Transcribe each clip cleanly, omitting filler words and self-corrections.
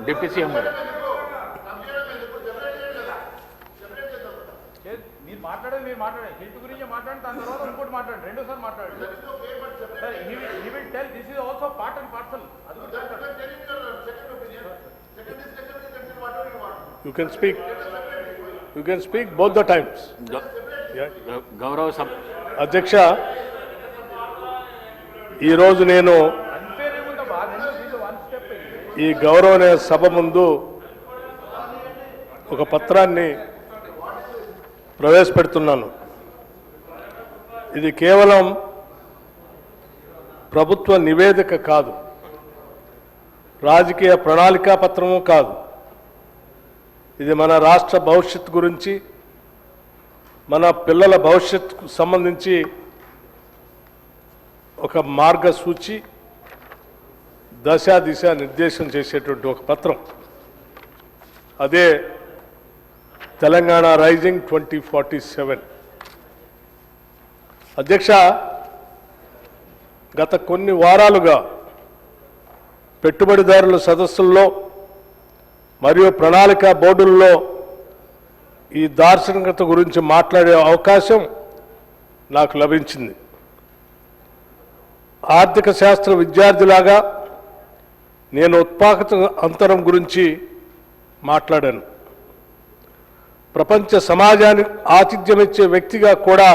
Deputy CM గారు. మీరు మాట్లాడండి హెల్త్ గురించి మాట్లాడండి, దాని తర్వాత ఇంకోటి మాట్లాడండి, రెండోసారి మాట్లాడండి. He will tell this is also part and parcel. You can speak both the times. గౌరవ సభ అధ్యక్ష, ఈరోజు నేను ఈ గౌరవనీయ సభ ముందు ఒక పత్రాన్ని ప్రవేశపెడుతున్నాను. ఇది కేవలం ప్రభుత్వ నివేదిక కాదు, రాజకీయ ప్రణాళికా పత్రము కాదు. ఇది మన రాష్ట్ర భవిష్యత్తు గురించి, మన పిల్లల భవిష్యత్తుకు సంబంధించి ఒక మార్గసూచి, దశ దిశ నిర్దేశం చేసేటువంటి ఒక పత్రం. అదే తెలంగాణ రైజింగ్ 2047. అధ్యక్ష, గత కొన్ని వారాలుగా పెట్టుబడిదారుల సదస్సుల్లో మరియు ప్రణాళిక బోర్డుల్లో ఈ దార్శనికత గురించి మాట్లాడే అవకాశం నాకు లభించింది. ఆర్థిక శాస్త్ర విద్యార్థిలాగా నేను ఉత్పాదక అంతరం గురించి మాట్లాడాను. ప్రపంచ సమాజానికి ఆతిథ్యం ఇచ్చే వ్యక్తిగా కూడా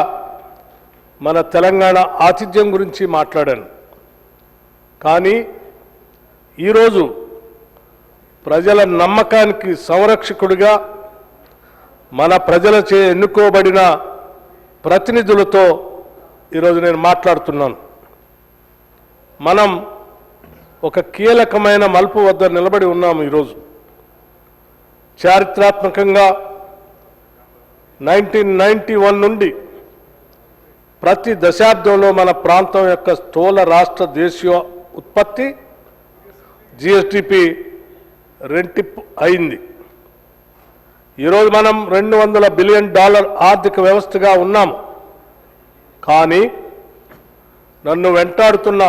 మన తెలంగాణ ఆతిథ్యం గురించి మాట్లాడాను. కానీ ఈరోజు ప్రజల నమ్మకానికి సంరక్షకుడిగా మన ప్రజలచే ఎన్నుకోబడిన ప్రతినిధులతో ఈరోజు నేను మాట్లాడుతున్నాను. మనం ఒక కీలకమైన మలుపు వద్ద నిలబడి ఉన్నాము. ఈరోజు చారిత్రాత్మకంగా 1991 నుండి ప్రతి దశాబ్దంలో మన ప్రాంతం యొక్క స్థూల రాష్ట్ర దేశీయ ఉత్పత్తి జిఎస్డిపి రెంటింపు అయింది. ఈరోజు మనం $200 బిలియన్ ఆర్థిక వ్యవస్థగా ఉన్నాము. కానీ నన్ను వెంటాడుతున్న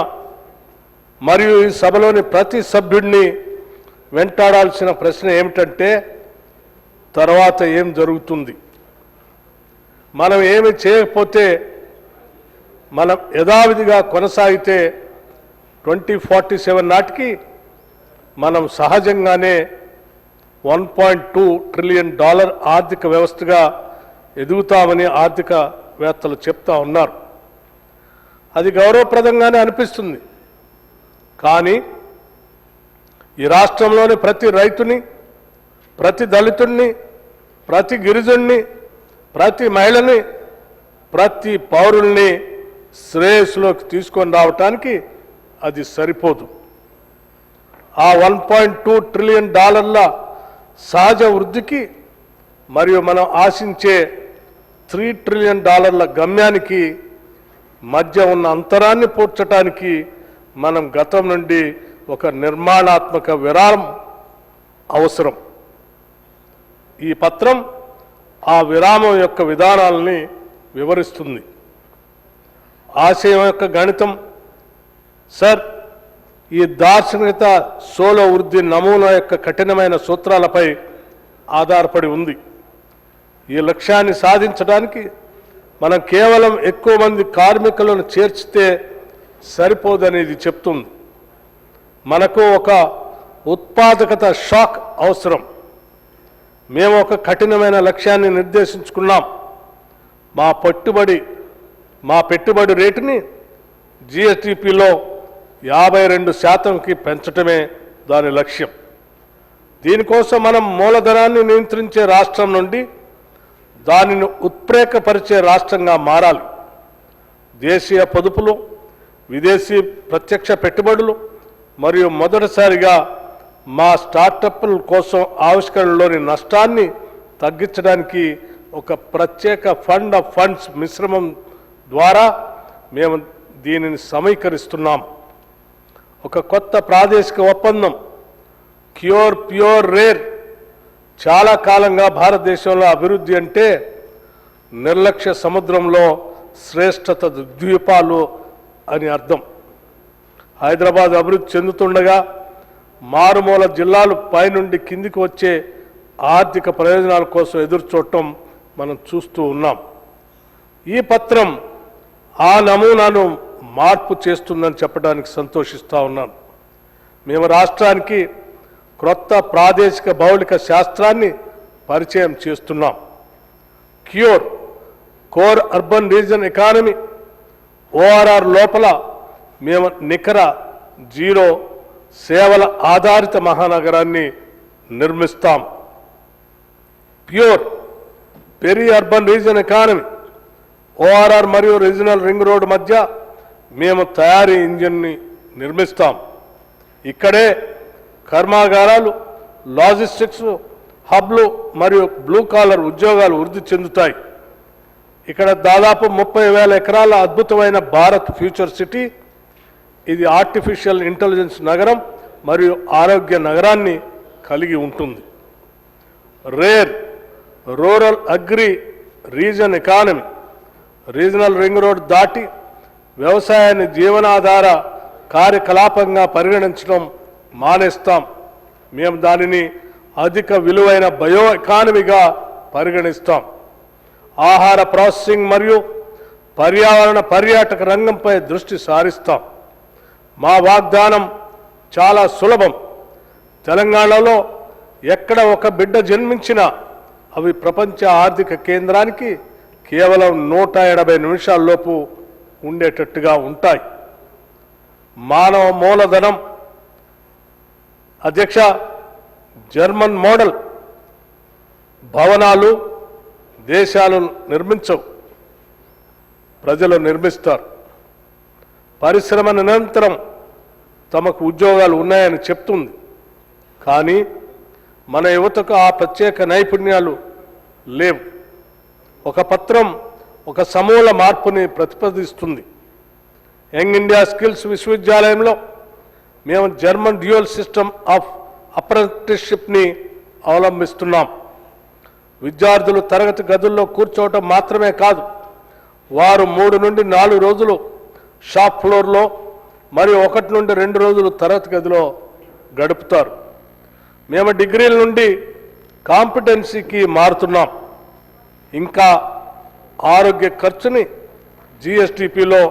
మరియు ఈ సభలోని ప్రతి సభ్యుడిని వెంటాడాల్సిన ప్రశ్న ఏమిటంటే, తర్వాత ఏం జరుగుతుంది? మనం ఏమి చేయకపోతే, మనం యథావిధిగా కొనసాగితే 2047 నాటికి మనం సహజంగానే $1.2 ట్రిలియన్ ఆర్థిక వ్యవస్థగా ఎదుగుతామని ఆర్థికవేత్తలు చెప్తా ఉన్నారు. అది గౌరవప్రదంగానే అనిపిస్తుంది. కానీ ఈ రాష్ట్రంలోని ప్రతి రైతుని, ప్రతి దళితుడిని, ప్రతి గిరిజనుని, ప్రతి మహిళని, ప్రతి పౌరుల్ని శ్రేయస్సులోకి తీసుకొని రావటానికి అది సరిపోదు. ఆ $1.2 ట్రిలియన్ సహజ వృద్ధికి మరియు మనం ఆశించే $3 ట్రిలియన్ గమ్యానికి మధ్య ఉన్న అంతరాన్ని పూడ్చడానికి మనం గతం నుండి ఒక నిర్మాణాత్మక విరామం అవసరం. ఈ పత్రం ఆ విరామం యొక్క విధానాలని వివరిస్తుంది. ఆశయం యొక్క గణితం సార్, ఈ దార్శనికత స్థూల వృద్ధి నమూనా యొక్క కఠినమైన సూత్రాలపై ఆధారపడి ఉంది. ఈ లక్ష్యాన్ని సాధించడానికి మనం కేవలం ఎక్కువ మంది కార్మికులను చేర్చితే సరిపోదనేది చెప్తుంది. మనకు ఒక ఉత్పాదకత షాక్ అవసరం. మేము ఒక కఠినమైన లక్ష్యాన్ని నిర్దేశించుకున్నాం. మా పెట్టుబడి రేటుని జిఎస్డిపిలో 52%కి పెంచటమే దాని లక్ష్యం. దీనికోసం మనం మూలధనాన్ని నియంత్రించే రాష్ట్రం నుండి దానిని ఉత్ప్రేరకపరిచే రాష్ట్రంగా మారాలి. దేశీయ పొదుపులు, విదేశీ ప్రత్యక్ష పెట్టుబడులు మరియు మొదటిసారిగా మా స్టార్టప్ల కోసం ఆవిష్కరణలోని నష్టాన్ని తగ్గించడానికి ఒక ప్రత్యేక ఫండ్ ఆఫ్ ఫండ్స్ మిశ్రమం ద్వారా మేము దీనిని సమీకరిస్తున్నాం. ఒక కొత్త ప్రాదేశిక ఒప్పందం క్యూర్ ప్యూర్ రేర్. చాలా కాలంగా భారతదేశంలో అభివృద్ధి అంటే నిర్లక్ష్య సముద్రంలో శ్రేష్టత ద్వీపాలు అని అర్థం. హైదరాబాద్ అభివృద్ధి చెందుతుండగా మారుమూల జిల్లాలు పైనుండి కిందికి వచ్చే ఆర్థిక ప్రయోజనాల కోసం ఎదురుచూడటం మనం చూస్తూ ఉన్నాం. ఈ పత్రం ఆ నమూనాను మార్పు చేస్తుందని చెప్పడానికి సంతోషిస్తూ ఉన్నాను. మేము రాష్ట్రానికి క్రొత్త ప్రాదేశిక భౌగోళిక శాస్త్రాన్ని పరిచయం చేస్తున్నాం. CURE core urban region economy ORR లోపల మేము నికర జీరో సేవల ఆధారిత మహానగరాన్ని నిర్మిస్తాం. PURE peri urban region economy ORR మరియు రీజనల్ రింగ్ రోడ్ మధ్య మేము తయారీ ఇంజిన్ని నిర్మిస్తాం. ఇక్కడే కర్మాగారాలు, లాజిస్టిక్స్ హబ్లు మరియు బ్లూ కాలర్ ఉద్యోగాలు వృద్ధి చెందుతాయి. ఇక్కడ దాదాపు 30,000 ఎకరాల అద్భుతమైన భారత్ ఫ్యూచర్ సిటీ, ఇది ఆర్టిఫిషియల్ ఇంటెలిజెన్స్ నగరం మరియు ఆరోగ్య నగరాన్ని కలిగి ఉంటుంది. Rare rural agri reason economy regional ring road దాటి వ్యవసాయాన్ని జీవనాధార కార్యకలాపంగా పరిగణించడం మానేస్తాం. మేము దానిని అధిక విలువైన బయో ఎకానమీగా పరిగణిస్తాం. ఆహార ప్రాసెసింగ్ మరియు పర్యావరణ పర్యాటక రంగంపై దృష్టి సారిస్తాం. మా వాగ్దానం చాలా సులభం. తెలంగాణలో ఎక్కడ ఒక బిడ్డ జన్మించినా అవి ప్రపంచ ఆర్థిక కేంద్రానికి కేవలం 180 నిమిషాల్లోపు ఉండేటట్టుగా ఉంటాయి. మానవ మూలధనం అధ్యక్ష, జర్మన్ మోడల్ భవనాలు దేశాలు నిర్మించవు, ప్రజలు నిర్మిస్తారు. పరిశ్రమ నిరంతరం తమకు ఉద్యోగాలు ఉన్నాయని చెప్తుంది. కానీ మన యువతకు ఆ ప్రత్యేక నైపుణ్యాలు లేవు. ఒక పత్రం ఒక సమూల మార్పుని ప్రతిపాదిస్తుంది. యంగ్ ఇండియా స్కిల్స్ విశ్వవిద్యాలయంలో మేము జర్మన్ డ్యూయల్ సిస్టమ్ ఆఫ్ అప్రెంటిస్షిప్ని అవలంబిస్తున్నాం. విద్యార్థులు తరగతి గదుల్లో కూర్చోవటం మాత్రమే కాదు, వారు 3 నుండి 4 రోజులు షాప్ ఫ్లోర్లో మరియు 1 నుండి 2 రోజులు తరగతి గదిలో గడుపుతారు. మేము డిగ్రీల నుండి కాంపిటెన్సీకి మారుతున్నాం. ఇంకా ఆరోగ్య ఖర్చుని జిఎస్టిపిలో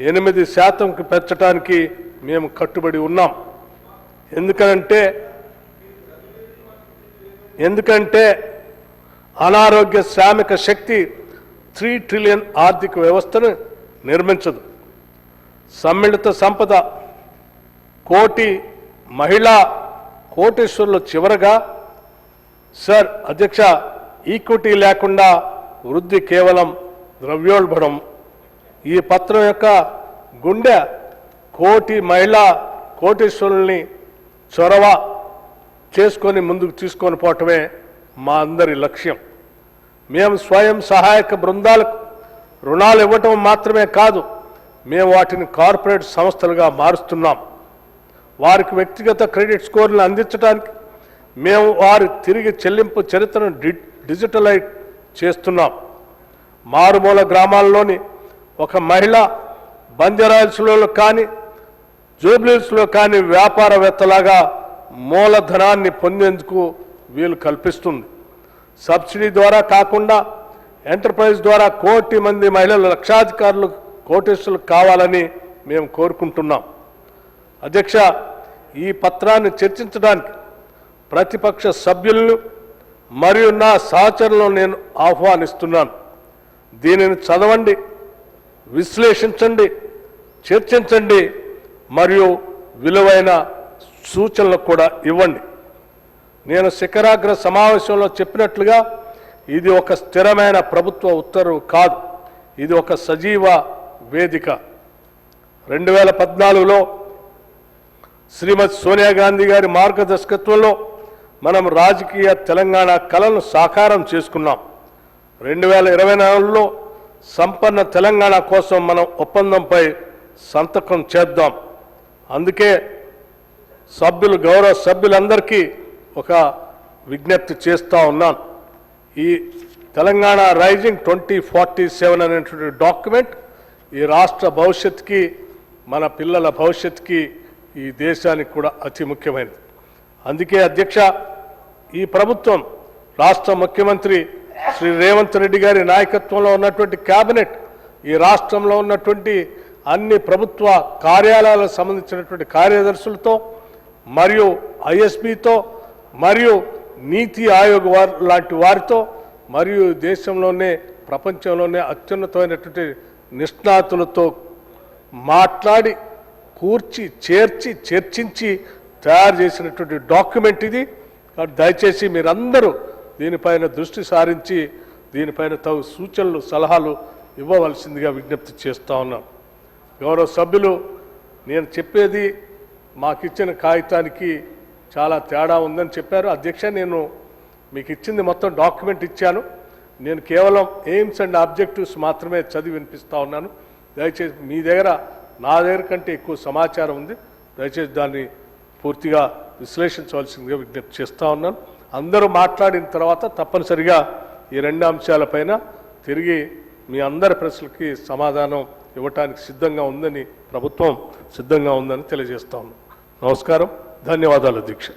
8% పెంచడానికి మేము కట్టుబడి ఉన్నాం. ఎందుకంటే అనారోగ్య శ్రామిక శక్తి 3 ట్రిలియన్ ఆర్థిక వ్యవస్థను నిర్మించదు. సమ్మిళిత సంపద 1 కోటి మహిళా కోటేశ్వర్లు. చివరగా సార్ అధ్యక్ష, ఈక్విటీ లేకుండా వృద్ధి కేవలం ద్రవ్యోల్బణం. ఈ పత్రం యొక్క గుండె 1 కోటి మహిళా కోటేశ్వరుల్ని చొరవ చేసుకొని ముందుకు తీసుకొని పోవటమే మా అందరి లక్ష్యం. మేము స్వయం సహాయక బృందాలకు రుణాలు ఇవ్వటం మాత్రమే కాదు, మేము వాటిని కార్పొరేట్ సంస్థలుగా మారుస్తున్నాం. వారికి వ్యక్తిగత క్రెడిట్ స్కోర్లను అందించడానికి మేము వారి తిరిగి చెల్లింపు చరిత్రను డిజిటలైజ్ చేస్తున్నాం. మారుమూల గ్రామాల్లోని ఒక మహిళ బంజారాహిల్స్లో కానీ జూబ్లీహిల్స్లో కానీ వ్యాపారవేత్తలాగా మూలధనాన్ని పొందేందుకు వీలు కల్పిస్తుంది. సబ్సిడీ ద్వారా కాకుండా ఎంటర్ప్రైజ్ ద్వారా 1 కోటి మంది మహిళలు లక్షాధికారులు కోటేశ్వరులు కావాలని మేము కోరుకుంటున్నాం. అధ్యక్ష, ఈ పత్రాన్ని చర్చించడానికి ప్రతిపక్ష సభ్యులను మరియు నా సహచరులను నేను ఆహ్వానిస్తున్నాను. దీనిని చదవండి, విశ్లేషించండి, చర్చించండి మరియు విలువైన సూచనలు కూడా ఇవ్వండి. నేను శిఖరాగ్ర సమావేశంలో చెప్పినట్లుగా ఇది ఒక స్థిరమైన ప్రభుత్వ ఉత్తర్వు కాదు, ఇది ఒక సజీవ వేదిక. 2014లో శ్రీమతి సోనియా గాంధీ గారి మార్గదర్శకత్వంలో మనం రాజకీయ తెలంగాణ కలను సాకారం చేసుకున్నాం. 2024లో సంపన్న తెలంగాణ కోసం మనం ఒప్పందంపై సంతకం చేద్దాం. అందుకే గౌరవ సభ్యులందరికీ ఒక విజ్ఞప్తి చేస్తూ ఉన్నాను. ఈ తెలంగాణ రైజింగ్ 2047 అనేటువంటి డాక్యుమెంట్ ఈ రాష్ట్ర భవిష్యత్తుకి, మన పిల్లల భవిష్యత్తుకి, ఈ దేశానికి కూడా అతి ముఖ్యమైనది. అందుకే అధ్యక్ష, ఈ ప్రభుత్వం రాష్ట్ర ముఖ్యమంత్రి శ్రీ రేవంత్ రెడ్డి గారి నాయకత్వంలో ఉన్నటువంటి కేబినెట్ ఈ రాష్ట్రంలో ఉన్నటువంటి అన్ని ప్రభుత్వ కార్యాలయాలకు సంబంధించినటువంటి కార్యదర్శులతో మరియు ఐఎస్బితో మరియు నీతి ఆయోగ్ లాంటి వారితో మరియు దేశంలోనే ప్రపంచంలోనే అత్యున్నతమైనటువంటి నిష్ణాతులతో మాట్లాడి కూర్చి చేర్చి చర్చించి తయారు చేసినటువంటి డాక్యుమెంట్ ఇది. కాబట్టి దయచేసి మీరందరూ దీనిపైన దృష్టి సారించి దీనిపైన తగు సూచనలు సలహాలు ఇవ్వవలసిందిగా విజ్ఞప్తి చేస్తూ ఉన్నాను. గౌరవ సభ్యులు, నేను చెప్పేది మాకు ఇచ్చిన కాగితానికి చాలా తేడా ఉందని చెప్పారు. అధ్యక్ష, నేను మీకు ఇచ్చింది మొత్తం డాక్యుమెంట్ ఇచ్చాను. నేను కేవలం ఎయిమ్స్ అండ్ ఆబ్జెక్టివ్స్ మాత్రమే చదివి వినిపిస్తూ ఉన్నాను. దయచేసి మీ దగ్గర నా దగ్గర కంటే ఎక్కువ సమాచారం ఉంది. దయచేసి దాన్ని పూర్తిగా విశ్లేషించవలసిందిగా విజ్ఞప్తి చేస్తూ ఉన్నాను. అందరూ మాట్లాడిన తర్వాత తప్పనిసరిగా ఈ రెండు అంశాలపైన తిరిగి మీ అందరి ప్రశ్నలకి సమాధానం ఇవ్వటానికి సిద్ధంగా ఉందని ప్రభుత్వం సిద్ధంగా ఉందని తెలియజేస్తా ఉన్నాను. నమస్కారం, ధన్యవాదాలు అధ్యక్ష.